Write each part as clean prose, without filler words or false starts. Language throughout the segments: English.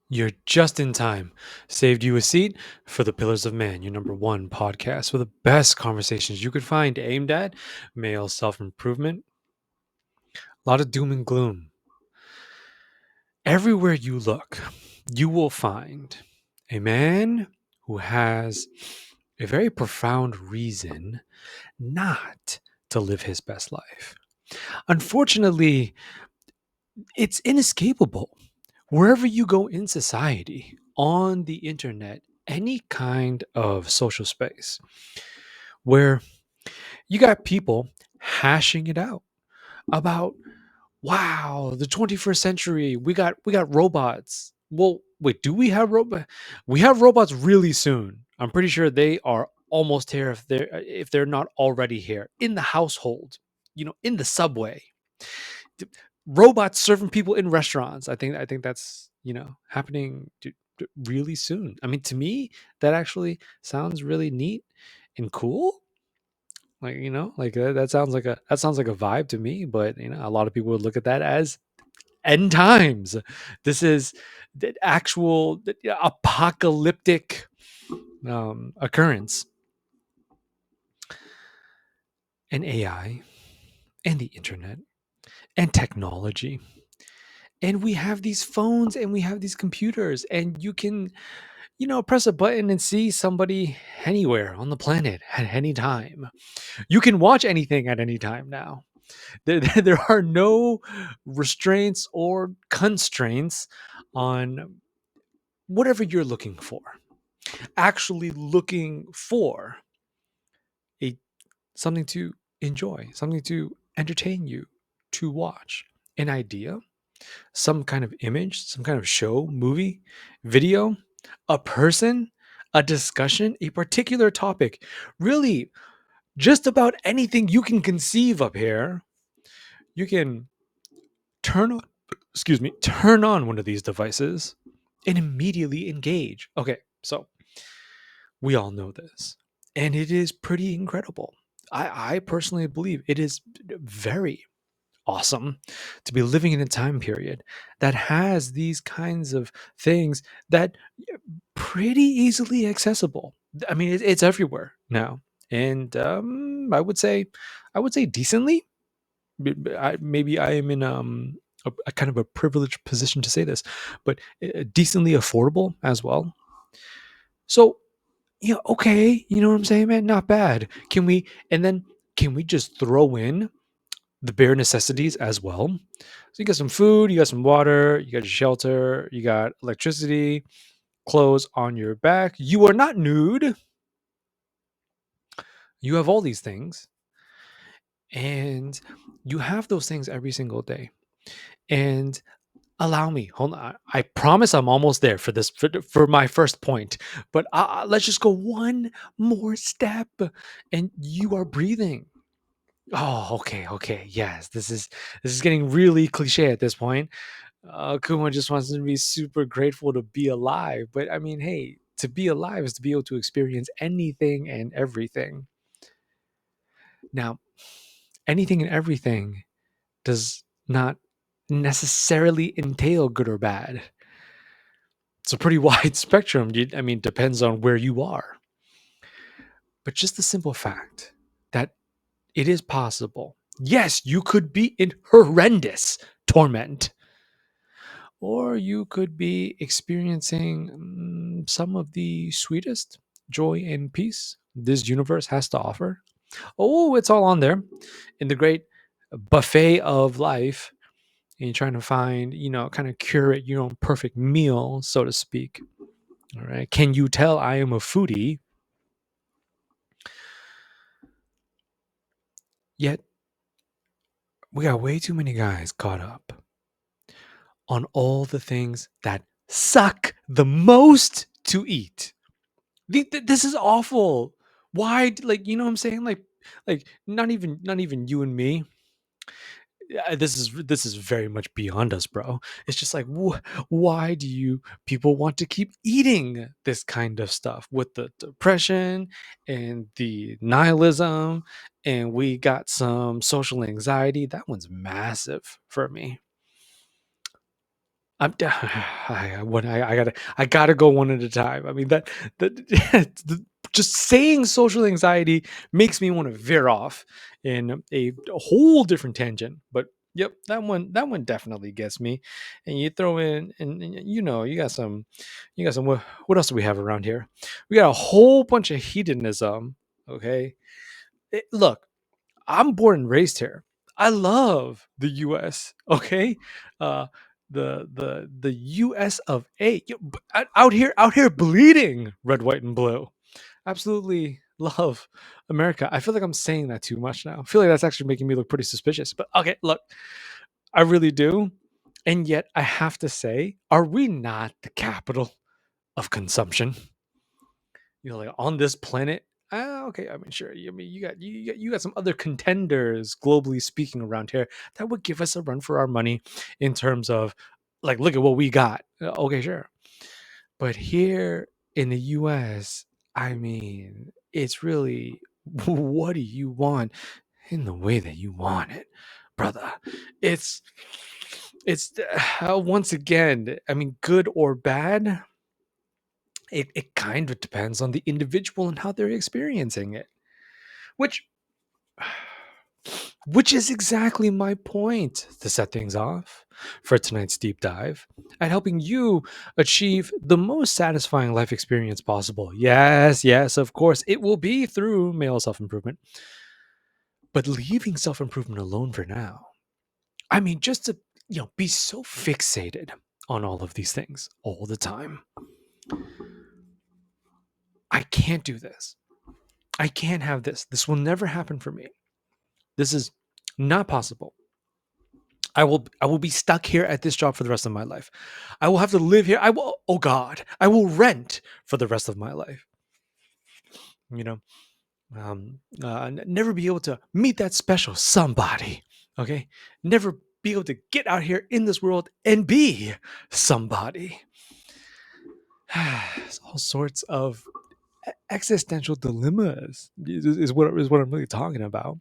You're just in time. Saved you a seat for the Pillars of Man, your number one podcast for the best conversations you could find aimed at male self improvement. A lot of doom and gloom. Everywhere you look, you will find a man who has a very profound reason not to live his best life. Unfortunately, it's inescapable. Wherever you go in society, on the internet, any kind of social space where you got people hashing it out about, wow, the 21st century, we got robots. Well, wait, do we have robots? We have robots really soon. I'm pretty sure they are almost here, if they're not already here in the household, in the subway. Robots serving people in restaurants. I think that's happening really soon. I mean, to me, that actually sounds really neat and cool. Like that sounds like a vibe to me. But a lot of people would look at that as end times. This is the actual apocalyptic occurrence. And AI and the internet and technology, and we have these phones and we have these computers, and you can press a button and see somebody anywhere on the planet at any time. You can watch anything at any time now. There are no restraints or constraints on whatever you're looking for. Actually looking for a something to enjoy, something to entertain you, to watch, an idea, some kind of image, some kind of show, movie, video, a person, a discussion, a particular topic. Really, just about anything you can conceive up here, you can turn on, turn on one of these devices and immediately engage. Okay, so we all know this, and it is pretty incredible. I personally believe it is very awesome to be living in a time period that has these kinds of things that pretty easily accessible. I mean, it's everywhere now, and I would say decently. Maybe I am in a kind of a privileged position to say this, but decently affordable as well. So yeah, okay, you know what I'm saying, man? Not bad. Can we just throw in the bare necessities as well? So you got some food, you got some water, you got your shelter, you got electricity, clothes on your back. You are not nude. You have all these things, and you have those things every single day. And allow me, hold on. I promise I'm almost there for this for my first point. But let's just go one more step, and you are breathing. Oh, okay, okay. Yes, this is getting really cliche at this point. Kuma just wants to be super grateful to be alive. But I mean, hey, to be alive is to be able to experience anything and everything. Now, anything and everything does not necessarily entail good or bad. It's a pretty wide spectrum. I mean, depends on where you are. But just the simple fact that it is possible. Yes, you could be in horrendous torment, or you could be experiencing some of the sweetest joy and peace this universe has to offer. Oh, it's all on there in the great buffet of life. And you're trying to find, kind of curate your own perfect meal, so to speak. All right. Can you tell I am a foodie? Yet we got way too many guys caught up on all the things that suck the most to eat. This is awful. Why? Like, you know what I'm saying? Like not even you and me. This is very much beyond us, bro. It's just like, why do you people want to keep eating this kind of stuff with the depression and the nihilism, and we got some social anxiety. That one's massive for me. I'm I gotta go one at a time. I mean that just saying social anxiety makes me want to veer off in a whole different tangent. But yep, that one definitely gets me. And you throw in and you got some what else do we have around here? We got a whole bunch of hedonism. Okay, look, I'm born and raised here. I love the U.S. Okay, uh, the U.S. of A. Out here bleeding red, white, and blue. Absolutely love America. I feel like I'm saying that too much now. I feel like that's actually making me look pretty suspicious. But okay, look, I really do. And yet, I have to say, are we not the capital of consumption? Like on this planet. Okay, I mean, sure. I mean, you got some other contenders, globally speaking, around here that would give us a run for our money in terms of, like, look at what we got. Okay, sure. But here in the U.S., I mean, it's really what do you want in the way that you want it, brother. It's once again, I mean, good or bad, it kind of depends on the individual and how they're experiencing it, which which is exactly my point to set things off for tonight's deep dive at helping you achieve the most satisfying life experience possible. Yes, of course, it will be through male self-improvement, but leaving self-improvement alone for now. I mean, just to be so fixated on all of these things all the time. I can't do this. I can't have this. This will never happen for me. This is not possible. I will be stuck here at this job for the rest of my life. I will have to live here. Oh God, I will rent for the rest of my life. You know, never be able to meet that special somebody. Okay, never be able to get out here in this world and be somebody. It's all sorts of existential dilemmas is what I'm really talking about,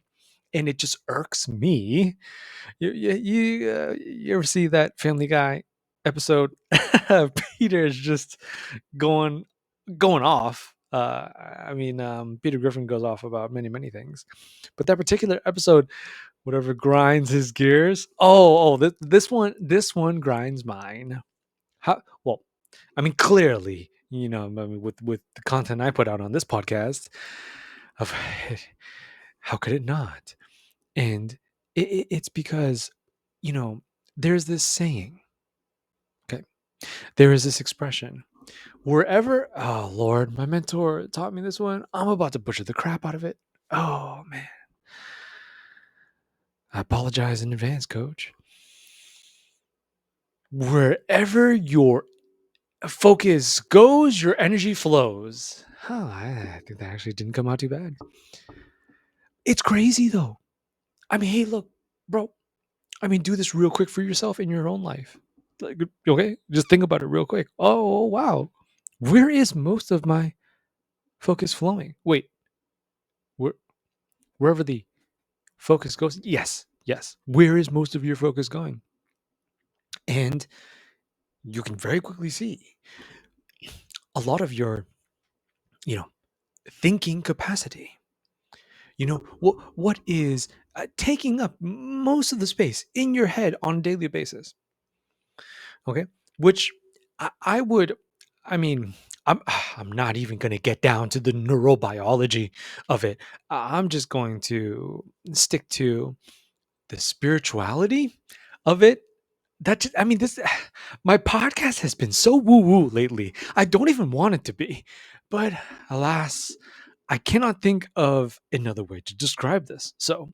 and it just irks me. You ever see that Family Guy episode? Peter is just going going off. I mean, Peter Griffin goes off about many things, but that particular episode, whatever grinds his gears. This one grinds mine. How well? I mean, clearly, I mean, with the content I put out on this podcast, of how could it not? And it's because, you know, there's this saying, okay? There is this expression. Wherever, oh Lord, my mentor taught me this one. I'm about to butcher the crap out of it. Oh man. I apologize in advance, coach. Wherever your focus goes, your energy flows. I think that actually didn't come out too bad. It's crazy though. I mean, hey, look, bro. I mean, do this real quick for yourself in your own life. Like, okay, just think about it real quick. Oh, wow. Where is most of my focus flowing? Wait, where, wherever the focus goes. Yes. Where is most of your focus going? And you can very quickly see a lot of your, you know, thinking capacity. What is taking up most of the space in your head on a daily basis. Okay, which I would, I mean, I'm not even going to get down to the neurobiology of it. I'm just going to stick to the spirituality of it. I mean, this my podcast has been so woo woo lately. I don't even want it to be, but alas, I cannot think of another way to describe this. So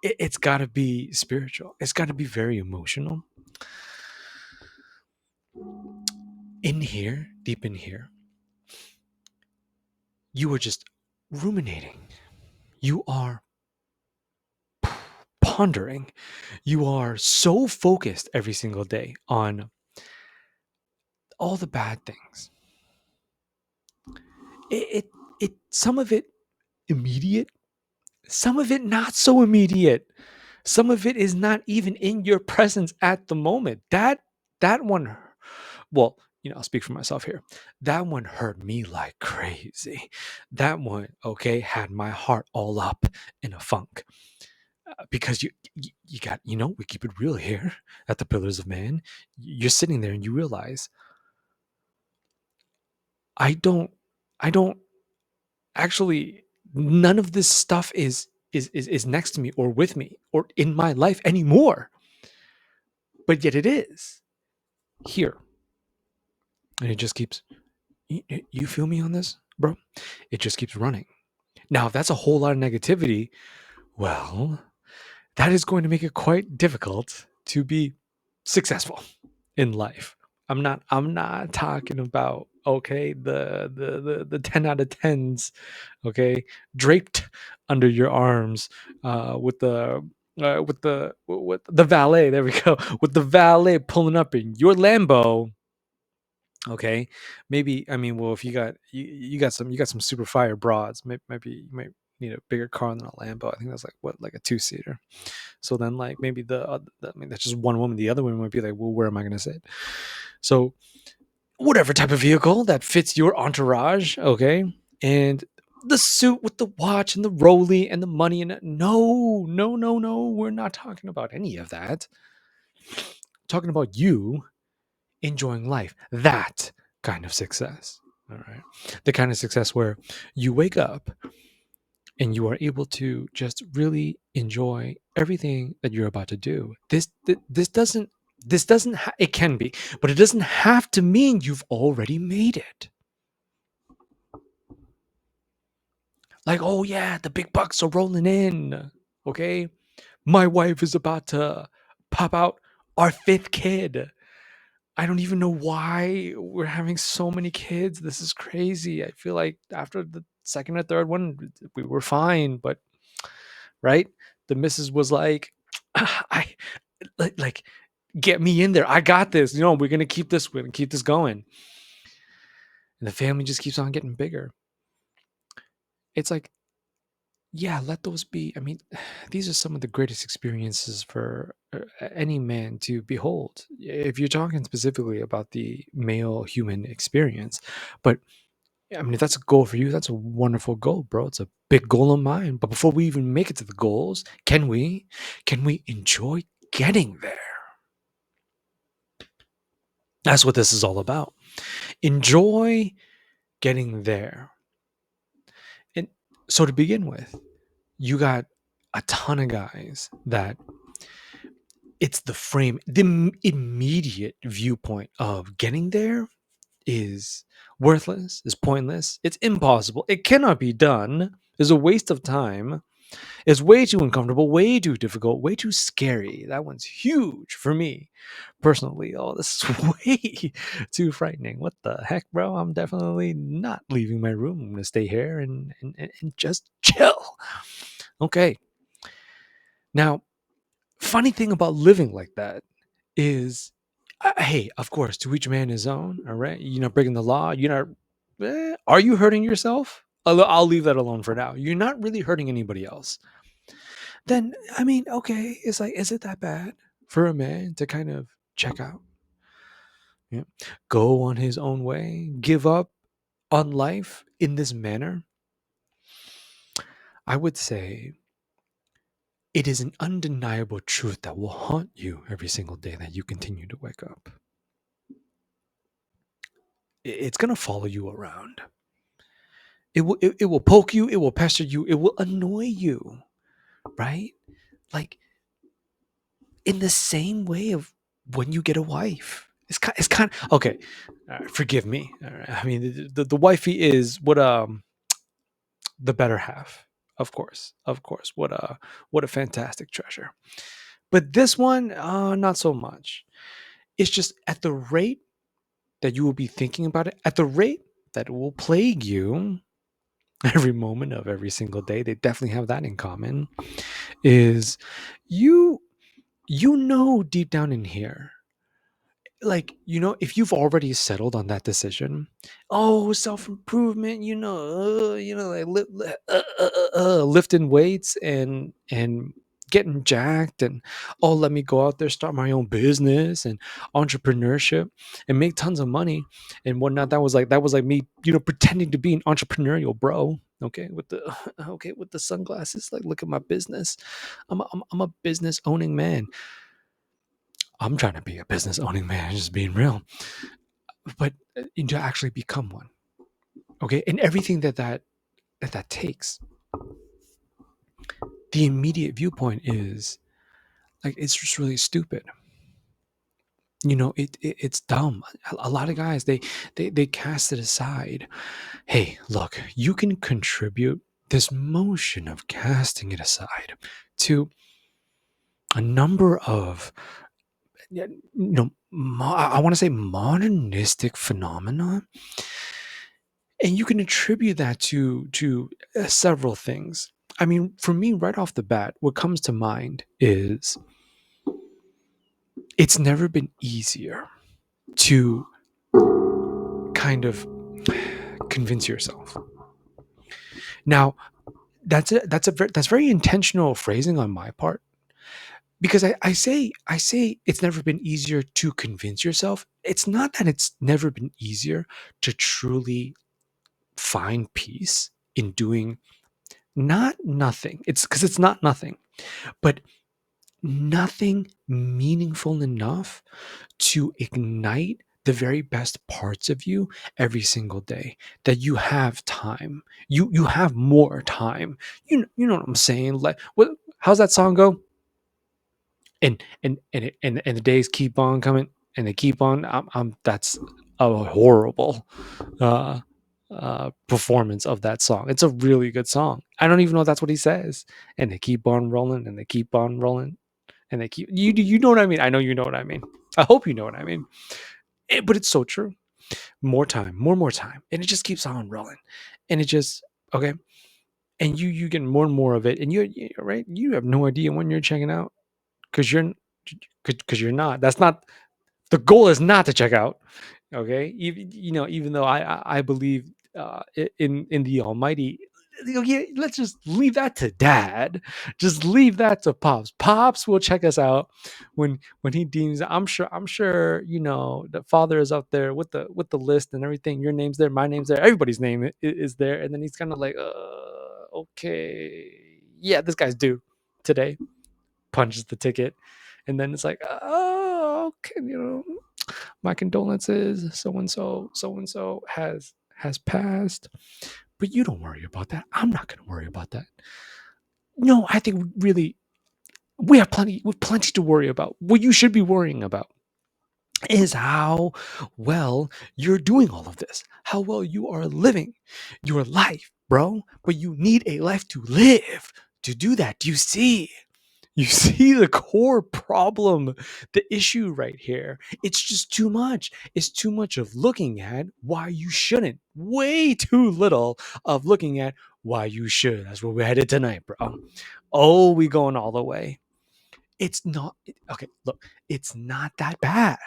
it's got to be spiritual. It's got to be very emotional. In here, deep in here, you are just ruminating. You are pondering. You are so focused every single day on all the bad things. Some of it immediate, some of it not so immediate. Some of it is not even in your presence at the moment. That that one, well, I'll speak for myself here. That one hurt me like crazy. That one, okay, had my heart all up in a funk. Because you got, we keep it real here at the Pillars of Man. You're sitting there and you realize I don't I don't actually, none of this stuff is next to me or with me or in my life anymore. But yet it is here. And it just keeps, you feel me on this, bro? It just keeps running. Now, if that's a whole lot of negativity, well, that is going to make it quite difficult to be successful in life. I'm not talking about, okay, the 10 out of 10s, okay, draped under your arms, with the valet, there we go, with the valet pulling up in your Lambo. Okay, maybe, I mean, well, if you got some super fire broads, maybe you might need a bigger car than a Lambo. I think that's like, what, like a two-seater. So then, like, maybe I mean, that's just one woman. The other woman might be like, well, where am I going to sit? So whatever type of vehicle that fits your entourage, okay, and the suit with the watch and the rolly and the money and no, no, no, no, we're not talking about any of that. I'm talking about you enjoying life. That kind of success. All right. The kind of success where you wake up and you are able to just really enjoy everything that you're about to do. It can be, but it doesn't have to mean you've already made it. Like, oh yeah, the big bucks are rolling in. Okay. My wife is about to pop out our fifth kid. I don't even know why we're having so many kids. This is crazy. I feel like after the second or third one, we were fine, but right, the missus was like, I like get me in there. I got this. We're gonna keep this. We're gonna keep this going. And the family just keeps on getting bigger. It's like, yeah, let those be. I mean, these are some of the greatest experiences for any man to behold. If you're talking specifically about the male human experience, but I mean, if that's a goal for you, that's a wonderful goal, bro. It's a big goal of mine. But before we even make it to the goals, can we enjoy getting there? That's what this is all about. Enjoy getting there. And so to begin with, you got a ton of guys that it's the frame, the immediate viewpoint of getting there is worthless, is pointless, it's impossible, it cannot be done, is a waste of time, is way too uncomfortable, way too difficult, way too scary. That one's huge for me personally. Oh, this is way too frightening. What the heck, bro? I'm definitely not leaving my room. I'm gonna stay here and just chill. Okay. Now, funny thing about living like that is, hey, of course, to each man his own. All right, you're not breaking the law. You're not. Are you hurting yourself? I'll leave that alone for now. You're not really hurting anybody else. Then, I mean, okay, it's like, is it that bad for a man to kind of check out? Yeah. Go on his own way, give up on life in this manner? I would say it is an undeniable truth that will haunt you every single day that you continue to wake up. It's going to follow you around. It will poke you, it will pester you, it will annoy you, right? Like, in the same way of when you get a wife. It's kind of okay. Forgive me. All right. I mean, the wifey is the better half, of course. What a fantastic treasure. But this one, not so much. It's just at the rate that you will be thinking about it, at the rate that it will plague you every moment of every single day. They definitely have that in common. Is you deep down in here, like, if you've already settled on that decision, oh, self-improvement, like lifting weights and getting jacked and, oh, let me go out there, start my own business and entrepreneurship and make tons of money and whatnot. That was like me, pretending to be an entrepreneurial bro. Okay, with the okay with the sunglasses. Like, look at my business. I'm a business owning man. I'm trying to be a business owning man, just being real. But to actually become one, okay, and everything that takes, the immediate viewpoint is like, it's just really stupid. It's dumb. A lot of guys, they cast it aside. Hey, look, you can contribute this motion of casting it aside to a number of, yeah, I want to say modernistic phenomena, and you can attribute that to several things. I mean, for me, right off the bat, what comes to mind is it's never been easier to kind of convince yourself. Now, that's very intentional phrasing on my part, because I say it's never been easier to convince yourself. It's not that it's never been easier to truly find peace in doing not nothing. It's because it's not nothing, but nothing meaningful enough to ignite the very best parts of you every single day. That you have time, you have more time. You know what I'm saying? Like, what, how's that song go? And the days keep on coming, and they keep on. That's a horrible uh performance of that song. It's a really good song. I don't even know if that's what he says. And they keep on rolling, and they keep on rolling, and they keep, you know what I mean? I know you know what I mean. I hope you know what I mean. But it's so true. More time, more time, and it just keeps on rolling, and it just, okay. And you get more and more of it, and right. You have no idea when you're checking out, because you're not. That's not the goal. Is not to check out. Okay, even though I believe in the Almighty. Yeah, let's just leave that to Dad. Just leave that to Pops will check us out when he deems. I'm sure the Father is up there with the list and everything. Your name's there, my name's there, everybody's name is there, and then he's kind of like, okay, yeah, this guy's due today. Punches the ticket, and then it's like, oh, okay, my condolences, so and so has passed, but you don't worry about that. I'm not going to worry about that. No, I think really we have plenty to worry about. What you should be worrying about is how well you're doing all of this, how well you are living your life, bro. But you need a life to live. To do that, do you see? You see the core problem, the issue right here. It's just too much. It's too much of looking at why you shouldn't. Way too little of looking at why you should. That's where we're headed tonight, bro. Oh, we going all the way. It's not okay. Look, it's not that bad.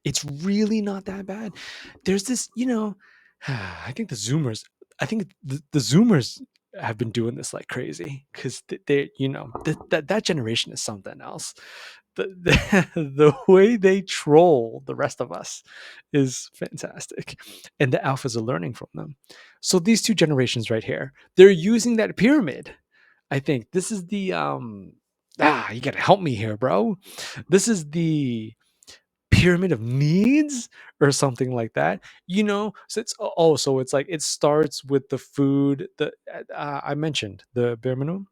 It's really not that bad. There's this, I think the Zoomers, I think the Zoomers have been doing this like crazy, because that generation is something else. The way they troll the rest of us is fantastic, and the alphas are learning from them. So these two generations right here, they're using that pyramid. I think this is the you gotta help me here, bro. This is the pyramid of needs or something like that. So it's like, it starts with the food, the I mentioned the bare minimum,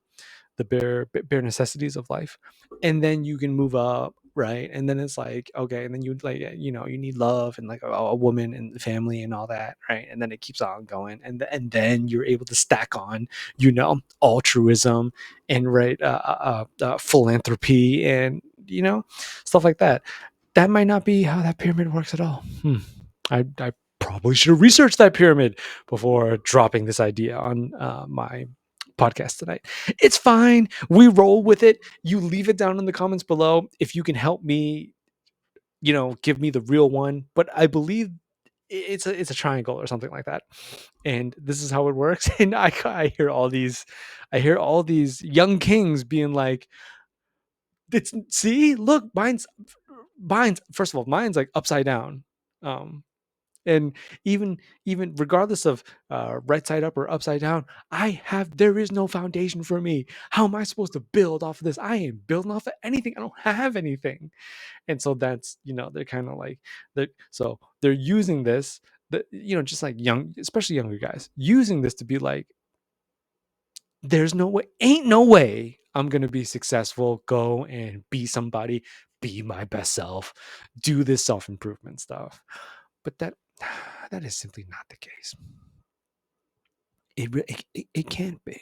the bare necessities of life, and then you can move up, right? And then it's like, okay, and then you, like, you need love and like a woman and family and all that, right? And then it keeps on going, and then you're able to stack on, altruism and, right, philanthropy, and stuff like that. That might not be how that pyramid works at all. I probably should have researched that pyramid before dropping this idea on my podcast tonight. It's fine. We roll with it. You leave it down in the comments below if you can help me, give me the real one. But I believe it's a triangle or something like that, and this is how it works. And I hear all these young kings being like, it's see, look, mine's first of all, mine's like upside down. um and even regardless of right side up or upside down, there is no foundation for me. How am I supposed to build off of this? I ain't building off of anything. I don't have anything. And so that's, they're kind of like, they're using this, just like young, especially younger guys, using this to be like, there's no way, ain't no way I'm gonna be successful, go and be somebody, be my best self, do this self-improvement stuff. But that is simply not the case. It can't be,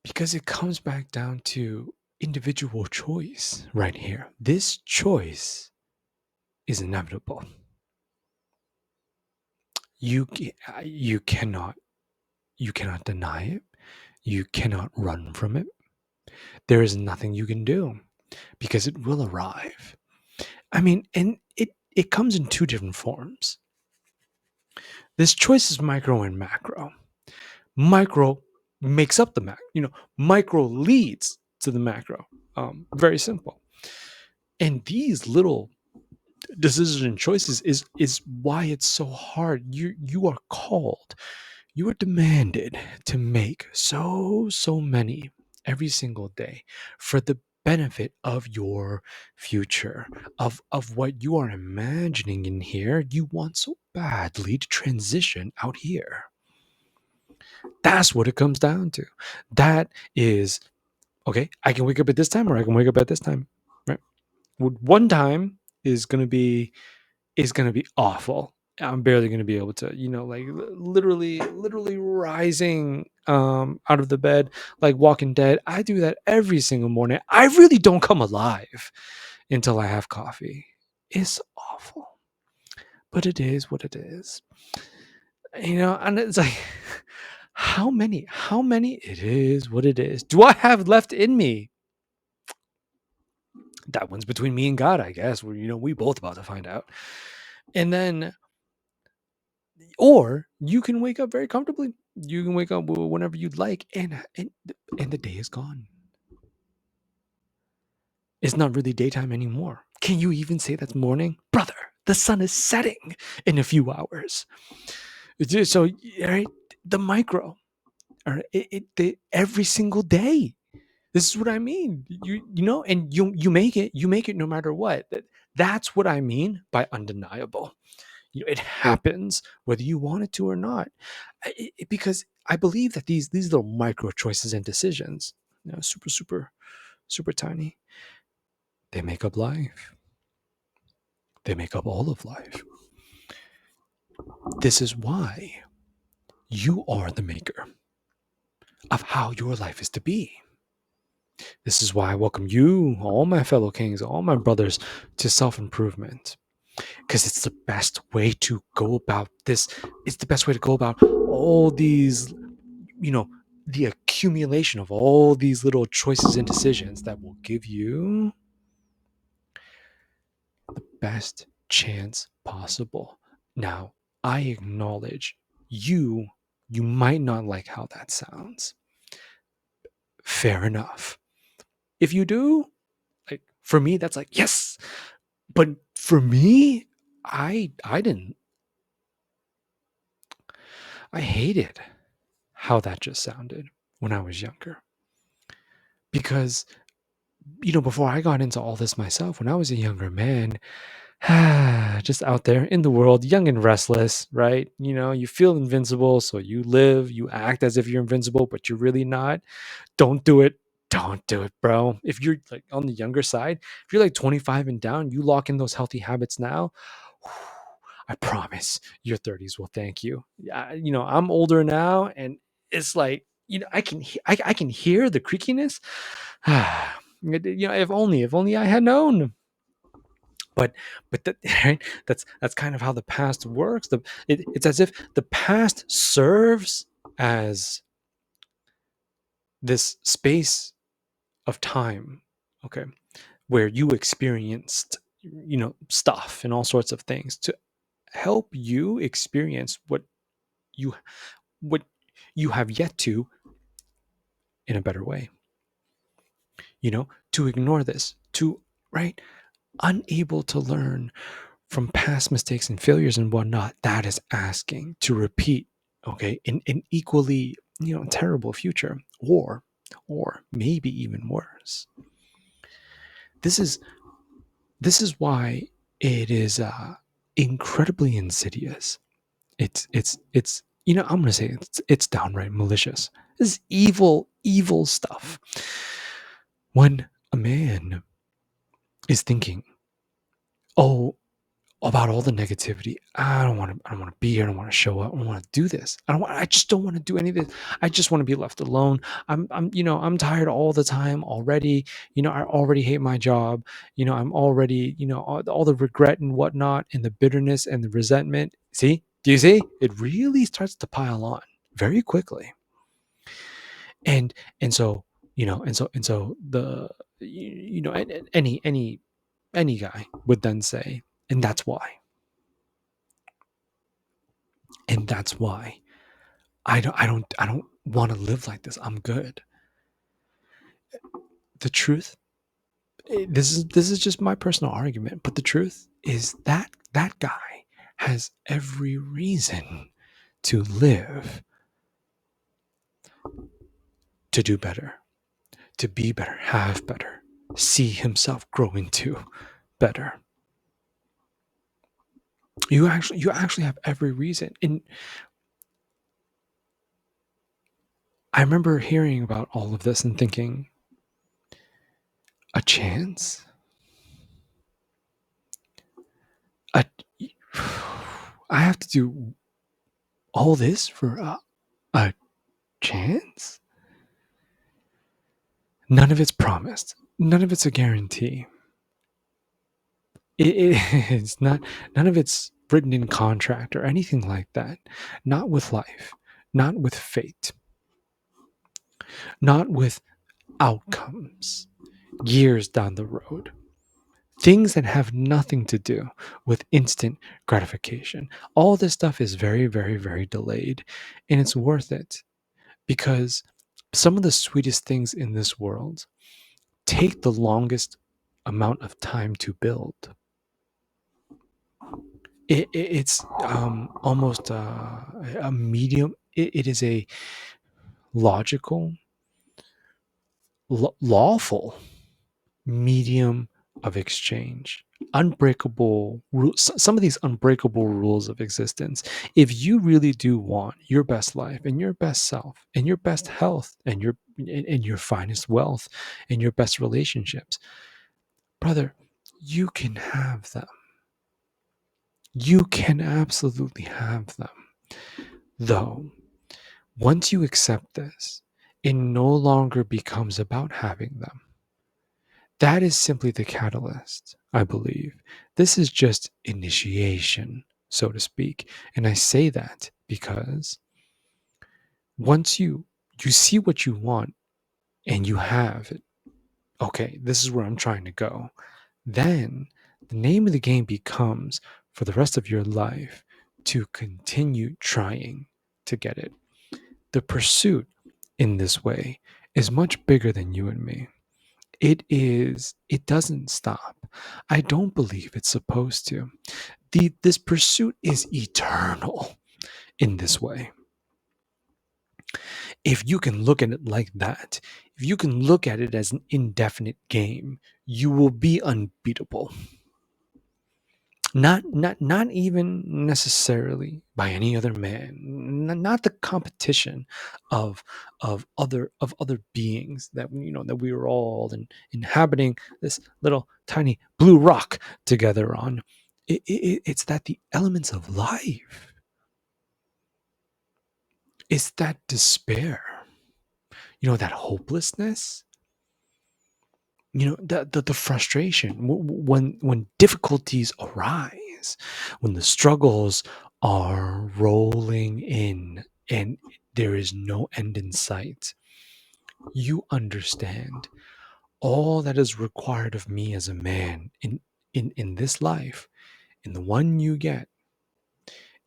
because it comes back down to individual choice right here. This choice is inevitable. You cannot deny it. You cannot run from it. There is nothing you can do, because it will arrive. I mean, and it comes in two different forms. This choice is micro and macro. Micro makes up the micro leads to the macro. Very simple. And these little decisions and choices is why it's so hard. You are called, you are demanded to make so many every single day for the benefit of your future, of what you are imagining in here. You want so badly to transition out here. That's what it comes down to. That is, okay, I can wake up at this time or I can wake up at this time. Right? One time is gonna be awful. I'm barely gonna be able to, like literally rising out of the bed like Walking Dead. I do that every single morning. I really don't come alive until I have coffee. It's awful, but it is what it is. And it's like, how many it is what it is do I have left in me? That one's between me and God, I guess. We both about to find out. And then, or you can wake up very comfortably. You can wake up whenever you'd like, and the day is gone. It's not really daytime anymore. Can you even say that's morning, brother? The sun is setting in a few hours. So, right, the micro, all right, every single day. This is what I mean. And you make it no matter what. That's what I mean by undeniable. It happens whether you want it to or not. Because I believe that these little micro choices and decisions, super super super tiny, they make up life. They make up all of life. This is why you are the maker of how your life is to be. This is why I welcome you, all my fellow kings, all my brothers, to self-improvement. Because it's the best way to go about this. It's the best way to go about all these, the accumulation of all these little choices and decisions that will give you the best chance possible. Now, I acknowledge you might not like how that sounds. Fair enough. If you do, like for me, that's like, yes. But for me, I didn't. I hated how that just sounded when I was younger. Because, before I got into all this myself, when I was a younger man, just out there in the world, young and restless, right? You feel invincible, so you live, you act as if you're invincible, but you're really not. Don't do it. Don't do it, bro. If you're like on the younger side, if you're like 25 and down, you lock in those healthy habits now. I promise your 30s will thank you. Yeah, I'm older now, and it's like, I can hear the creakiness. If only I had known. But right, that's kind of how the past works. It's as if the past serves as this space of time, okay, where you experienced stuff and all sorts of things to help you experience you what you have yet to in a better way. To ignore this, to right, unable to learn from past mistakes and failures and whatnot, that is asking to repeat, okay, in an equally, terrible future, or maybe even worse. This is why it is incredibly insidious. It's I'm gonna say it's downright malicious. This is evil stuff. When a man is thinking, oh, about all the negativity. I don't want to be here. I don't want to show up. I don't want to do this. I just don't want to do any of this. I just want to be left alone. I'm tired all the time already. I already hate my job. I'm already, all the regret and whatnot and the bitterness and the resentment. See? Do you see? It really starts to pile on very quickly. And and so, and so the any guy would then say, and that's why. And that's why I don't want to live like this. I'm good. The truth, this is just my personal argument, but the truth is that that guy has every reason to live, to do better, to be better, have better, see himself grow into better. You actually have every reason. And I remember hearing about all of this and thinking, a chance? A, I have to do all this for a chance? None of it's promised. None of it's a guarantee. It's not. None of it's written in contract or anything like that. Not with life. Not with fate. Not with outcomes. Years down the road. Things that have nothing to do with instant gratification. All this stuff is very, very, very delayed, and it's worth it because some of the sweetest things in this world take the longest amount of time to build. It's almost a medium. It is a logical, lawful medium of exchange. Unbreakable rules. Some of these unbreakable rules of existence. If you really do want your best life and your best self and your best health and your finest wealth and your best relationships, brother, you can have them. You can absolutely have them. Though, once you accept this, it no longer becomes about having them. That is simply the catalyst, I believe. This is just initiation, so to speak. And I say that because once you see what you want and you have it, okay, this is where I'm trying to go. Then the name of the game becomes for the rest of your life to continue trying to get it. The pursuit in this way is much bigger than you and me. It doesn't stop. I don't believe it's supposed to. This pursuit is eternal in this way. If you can look at it like that, if you can look at it as an indefinite game, you will be unbeatable. Not even necessarily by any other man, not the competition of other beings that that we are all inhabiting this little tiny blue rock together on. It's that the elements of life, it's that despair, that hopelessness, the frustration when difficulties arise, when the struggles are rolling in and there is no end in sight. You understand all that is required of me as a man in this life, in the one you get,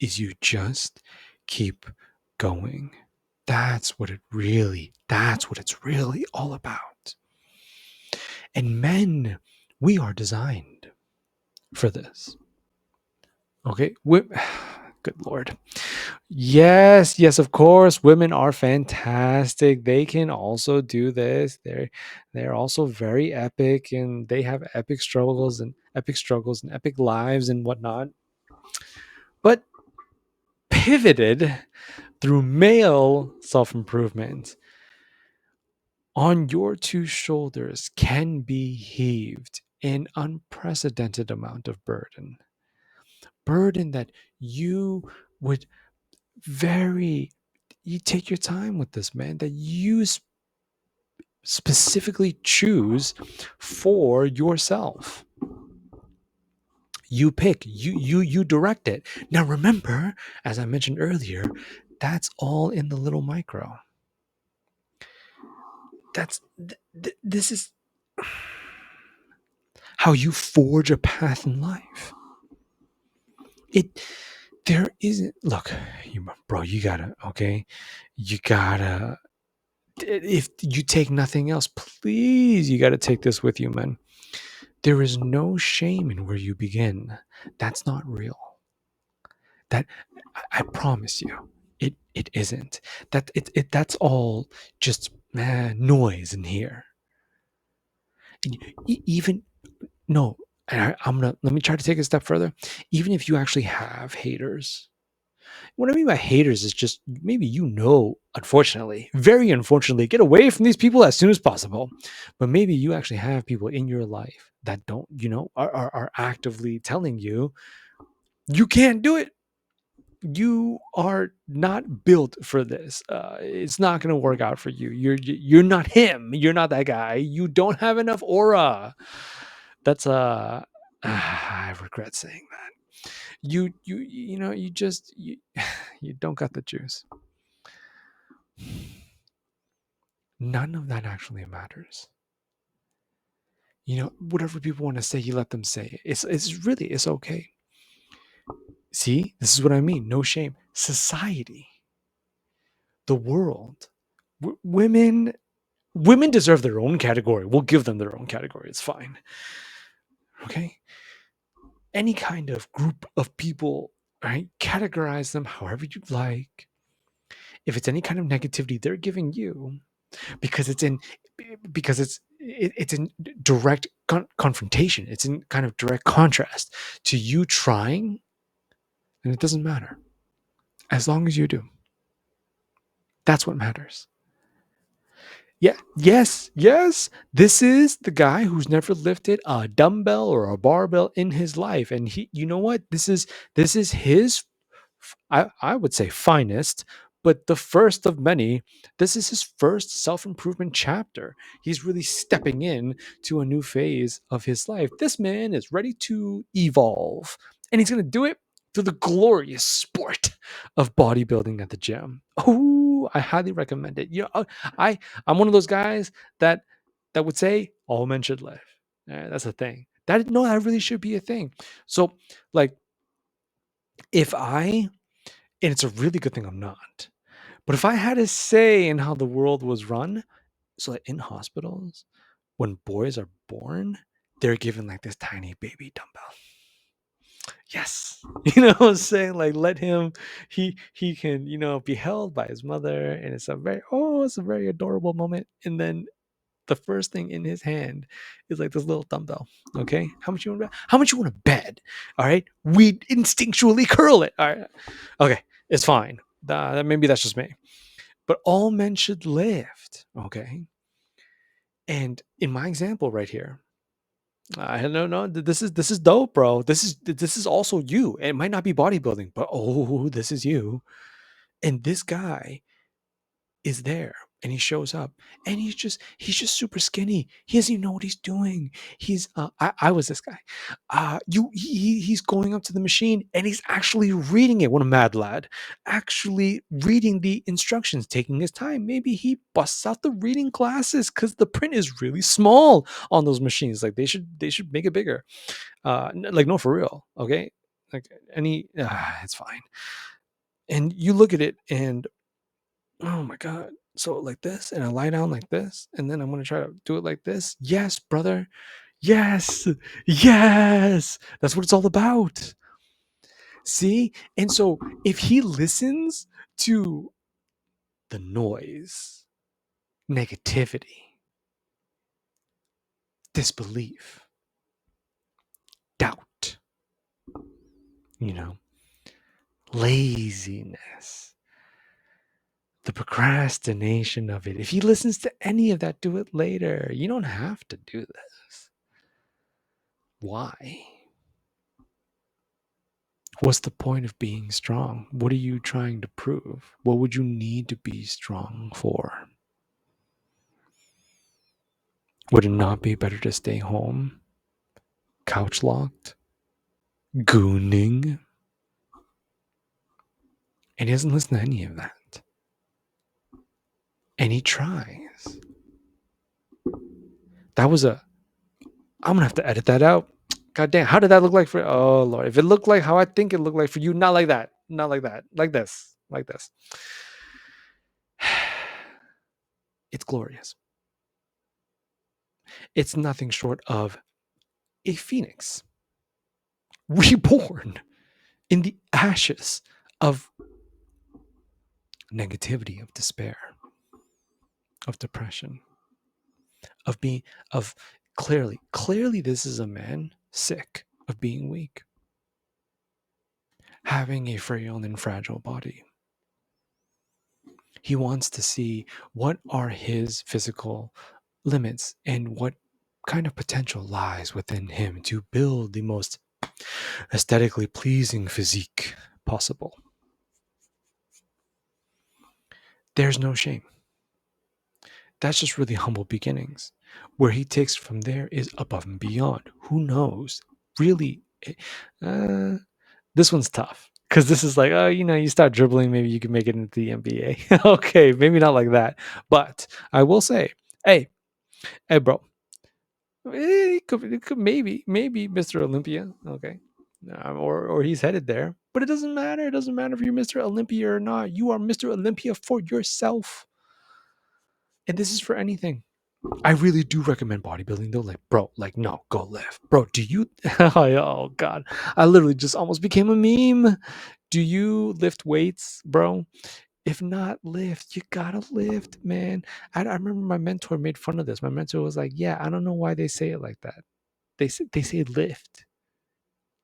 is you just keep going. That's what it's really all about. And men, we are designed for this. Okay? Good Lord. Yes, yes, of course. Women are fantastic. They can also do this. They're also very epic, and they have epic struggles and epic lives and whatnot. But pivoted through male self-improvement, on your two shoulders can be heaved an unprecedented amount of burden that you would very you take your time with this, man, that you specifically choose for yourself. You pick, you direct it. Now remember, as I mentioned earlier, that's all in the little micro. This is how you forge a path in life. It there isn't look, bro, you gotta, okay, you gotta, if you take nothing else, please, you gotta take this with you, man. There is no shame in where you begin. That's not real. That I promise you, it isn't. That's all just noise in here. And even no, and I'm gonna let me try to take it a step further. Even if you actually have haters, what I mean by haters is just maybe unfortunately, very unfortunately, get away from these people as soon as possible. But maybe you actually have people in your life that don't, are actively telling you you can't do it. You are not built for this. It's not going to work out for you. You're not him. You're not that guy. You don't have enough aura. That's I regret saying that. You just you don't got the juice. None of that actually matters. Whatever people want to say, you let them say it. It's okay. See, this is what I mean. No shame. Society, the world, women deserve their own category. We'll give them their own category. It's fine. Okay. Any kind of group of people, right? Categorize them however you like. If it's any kind of negativity they're giving you, because it's in direct confrontation, it's in kind of direct contrast to you trying, and it doesn't matter as long as you do. That's what matters. Yeah, yes, this is the guy who's never lifted a dumbbell or a barbell in his life, and you know what, this is his, I would say, finest, but the first of many. This is his first self-improvement chapter. He's really stepping in to a new phase of his life. This man is ready to evolve, and he's going to do it through the glorious sport of bodybuilding at the gym. Oh, I highly recommend it. I'm one of those guys that would say all men should live. That's a thing. That really should be a thing. So, like, if I and it's a really good thing I'm not. But if I had a say in how the world was run, so like in hospitals, when boys are born, they're given like this tiny baby dumbbell. Yes. You know what I'm saying? Like, let him, he can, be held by his mother, and it's a very adorable moment. And then the first thing in his hand is like this little dumbbell. Okay. How much you want to bet? All right. We instinctually curl it. All right. Okay. It's fine. Maybe that's just me. But all men should lift. Okay. And in my example right here, I don't know. This is dope, bro. This is also you. It might not be bodybuilding, but this is you. And this guy is there. and he shows up, and he's just super skinny. He doesn't even know what he's doing. I was this guy. He's going up to the machine, and he's actually reading it. What a mad lad! Actually reading the instructions, taking his time. Maybe he busts out the reading glasses because the print is really small on those machines. Like they should make it bigger. Like, no, for real. Okay, like it's fine. And you look at it, and oh my God. So like this, and I lie down like this, and then I'm gonna try to do it like this. Yes, brother. Yes. Yes. That's what it's all about. See? And so if he listens to the noise, negativity, disbelief, doubt, you know, laziness, the procrastination of it, if he listens to any of that, do it later. You don't have to do this. Why? What's the point of being strong? What are you trying to prove? What would you need to be strong for? Would it not be better to stay home, couch locked, gooning? And he doesn't listen to any of that. And he tries. I'm gonna have to edit that out. God damn, how did that look like for, oh Lord, if it looked like how I think it looked like for you, not like that, not like that, like this, like this. It's glorious. It's nothing short of a phoenix reborn in the ashes of negativity, of despair, of depression, of being, of clearly this is a man sick of being weak, having a frail and fragile body. He wants to see what are his physical limits and what kind of potential lies within him to build the most aesthetically pleasing physique possible. There's no shame. That's just really humble beginnings. Where he takes from there is above and beyond. Who knows? Really, this one's tough because this is like, oh, you start dribbling, maybe you can make it into the NBA. Okay, maybe not like that, but I will say, hey, bro, it could maybe Mr. Olympia. Okay, or he's headed there, but it doesn't matter. It doesn't matter if you're Mr. Olympia or not. You are Mr. Olympia for yourself, and this is for anything. I really do recommend bodybuilding though. Like, bro, like, no, go lift. Bro, do you? Oh, God. I literally just almost became a meme. Do you lift weights, bro? If not, lift. You gotta lift, man. I remember my mentor made fun of this. My mentor was like, yeah, I don't know why they say it like that. They say lift.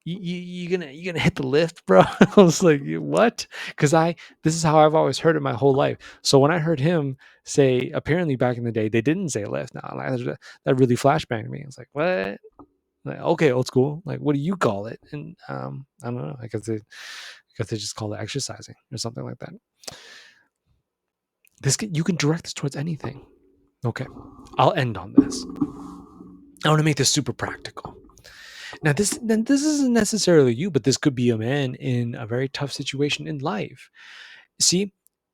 You gonna hit the lift, bro? I was like, what? Because this is how I've always heard it my whole life. So when I heard him say, apparently back in the day they didn't say lift. Now that really flashbanged me. I was like, what? Like, okay, old school. Like, what do you call it? And I don't know. I guess they just call it exercising or something like that. You can direct this towards anything. Okay, I'll end on this. I want to make this super practical. Now, this isn't necessarily you, but this could be a man in a very tough situation in life. See,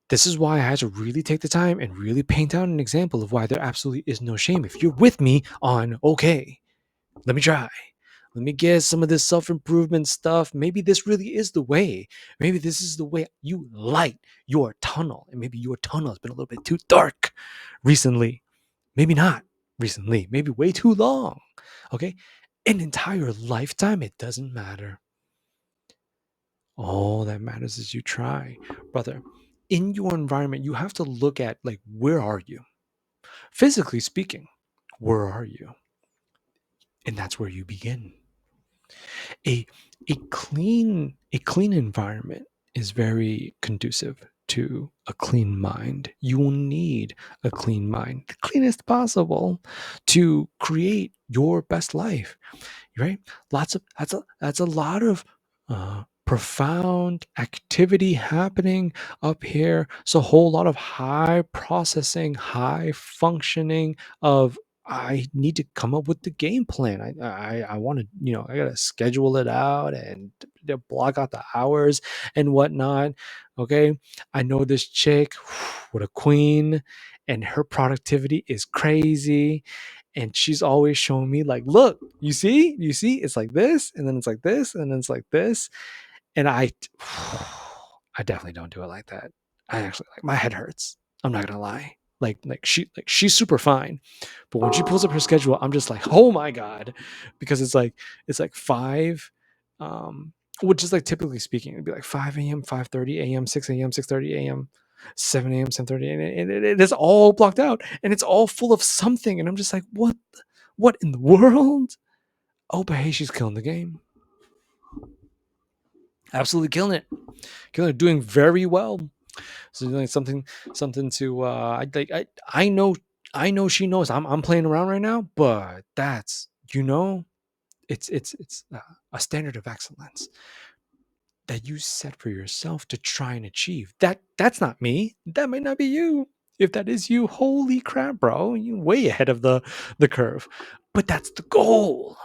this is why I had to really take the time and really paint out an example of why there absolutely is no shame. If you're with me on, okay, let me try. Let me get some of this self-improvement stuff. Maybe this really is the way. Maybe this is the way you light your tunnel. And maybe your tunnel has been a little bit too dark recently. Maybe not recently. Maybe way too long. Okay? An entire lifetime, it doesn't matter. All that matters is you try. Brother, in your environment, you have to look at, like, where are you? Physically speaking, where are you? And that's where you begin. A clean environment is very conducive to a clean mind. You will need a clean mind, the cleanest possible, to create your best life. Right? That's a lot of profound activity happening up here. So a whole lot of high processing, high functioning of I need to come up with the game plan. I want to, I gotta schedule it out and block out the hours and whatnot. Okay. I know this chick with a queen and her productivity is crazy. And she's always showing me like, look, you see, it's like this, and then it's like this, and then it's like this, and I definitely don't do it like that. I actually like my head hurts. I'm not gonna lie. She's super fine, but when she pulls up her schedule, I'm just like, oh my god, because it's like 5, um, which is like typically speaking, it'd be like 5 a.m., 5:30 a.m., 6 a.m., 6:30 a.m., 7 a.m., 7:30, and it is all blocked out, and it's all full of something, and I'm just like, what in the world? Oh, but hey, she's killing the game, absolutely killing it, doing very well. So like something to I know she knows I'm playing around right now, but that's it's a standard of excellence that you set for yourself to try and achieve. That's not me. That might not be you. If that is you, holy crap, bro, you way ahead of the curve. But that's the goal.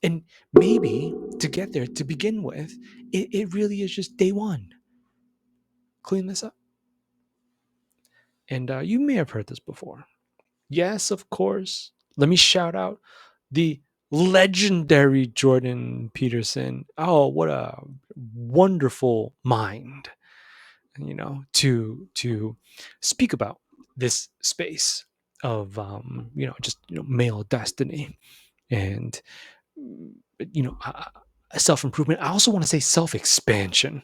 And maybe to get there to begin with, it really is just day one. Clean this up. And you may have heard this before. Yes, of course. Let me shout out the legendary Jordan Peterson. Oh, what a wonderful mind, to speak about this space of just male destiny and self-improvement. I also want to say self-expansion,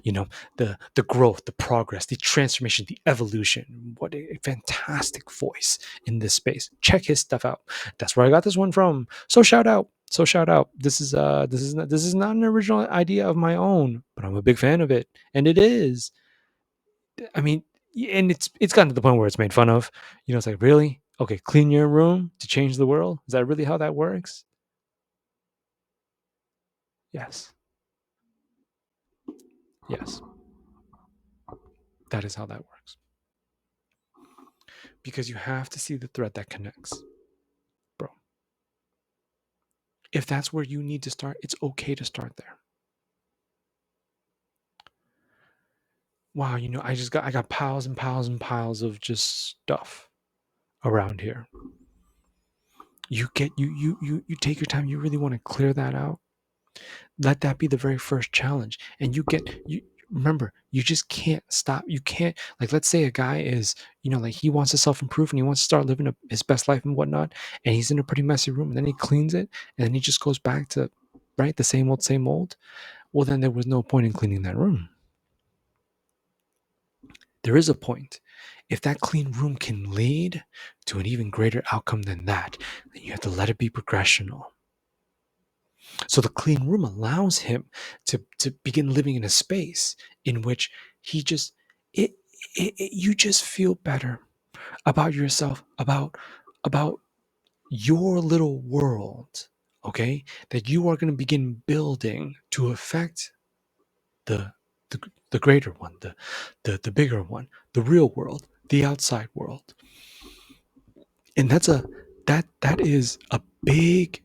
you know the growth, the progress, the transformation, the evolution. What a fantastic voice in this space. Check his stuff out. That's where I got this one from. So shout out. This is not an original idea of my own, but I'm a big fan of it, and it is, I mean, and it's gotten to the point where it's made fun of. It's like, really, okay, clean your room to change the world? Is that really how that works? Yes. Yes, that is how that works, because you have to see the thread that connects, bro. If that's where you need to start, it's okay to start there. Wow, I got piles and piles and piles of just stuff around here. You take your time. You really want to clear that out. Let that be the very first challenge. And you remember, you just can't stop. You can't, like, let's say a guy is, like, he wants to self-improve and he wants to start living his best life and whatnot, and he's in a pretty messy room, and then he cleans it, and then he just goes back to, right, the same old, same old. Well, then there was no point in cleaning that room. There is a point. If that clean room can lead to an even greater outcome than that, then you have to let it be progressional. So the clean room allows him to begin living in a space in which he just it, you just feel better about yourself, about your little world, okay? That you are going to begin building to affect the the, the greater one, the bigger one, the real world, the outside world. And that is a big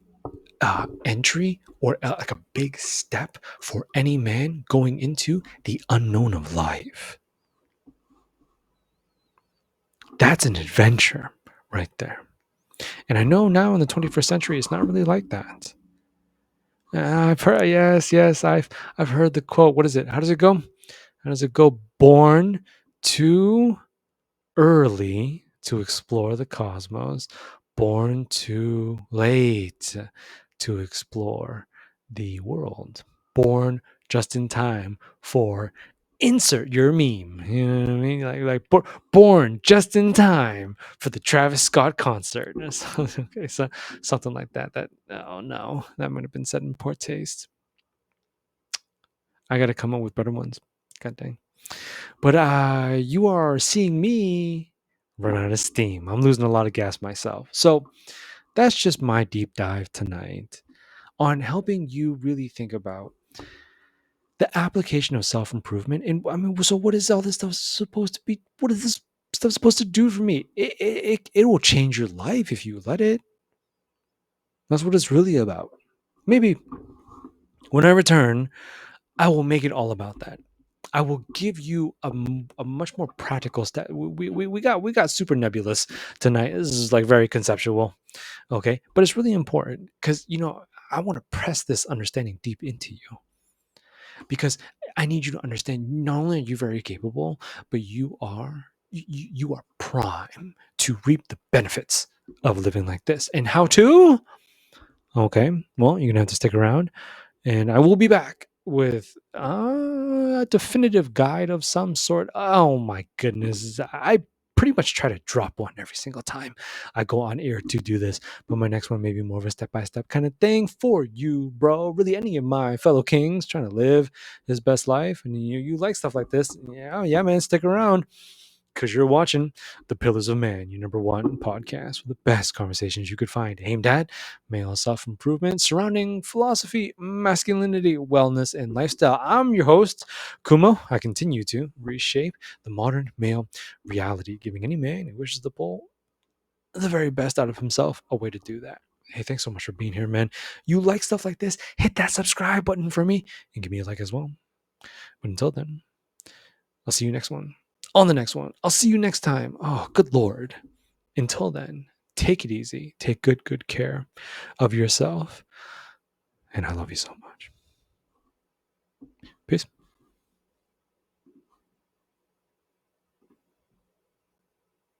entry, or like a big step for any man going into the unknown of life. That's an adventure right there. And I know now in the 21st century, it's not really like that. I've heard, yes, I've heard the quote. What is it? How does it go? How does it go? Born too early to explore the cosmos, born too late to explore the world, born just in time for insert your meme. You know what I mean? Born just in time for the Travis Scott concert. Okay, so something like that. Oh no, that might have been said in poor taste. I got to come up with better ones. God dang. But you are seeing me run out of steam. I'm losing a lot of gas myself. So that's just my deep dive tonight on helping you really think about the application of self-improvement. And I mean, so what is all this stuff supposed to be? What is this stuff supposed to do for me? It will change your life if you let it. That's what it's really about. Maybe when I return, I will make it all about that. I will give you a much more practical step. We got super nebulous tonight. This is like very conceptual, okay? But it's really important because I want to press this understanding deep into you, because I need you to understand not only are you very capable, but you are prime to reap the benefits of living like this. And how to? Okay, well, you're gonna have to stick around, and I will be back with a definitive guide of some sort. Oh my goodness, I pretty much try to drop one every single time I go on air to do this, but my next one may be more of a step-by-step kind of thing for you, bro. Really, any of my fellow kings trying to live his best life, and you like stuff like this. Yeah, man, stick around, because you're watching The Pillars of Man, your number one podcast with the best conversations you could find, aimed at male self improvement surrounding philosophy, masculinity, wellness, and lifestyle. I'm your host, Kumo. I continue to reshape the modern male reality, giving any man who wishes to pull the very best out of himself a way to do that. Hey, thanks so much for being here, man. You like stuff like this? Hit that subscribe button for me and give me a like as well. But until then, I'll see you next one. On the next one. I'll see you next time. Oh, good Lord. Until then, take it easy. Take good care of yourself. And I love you so much.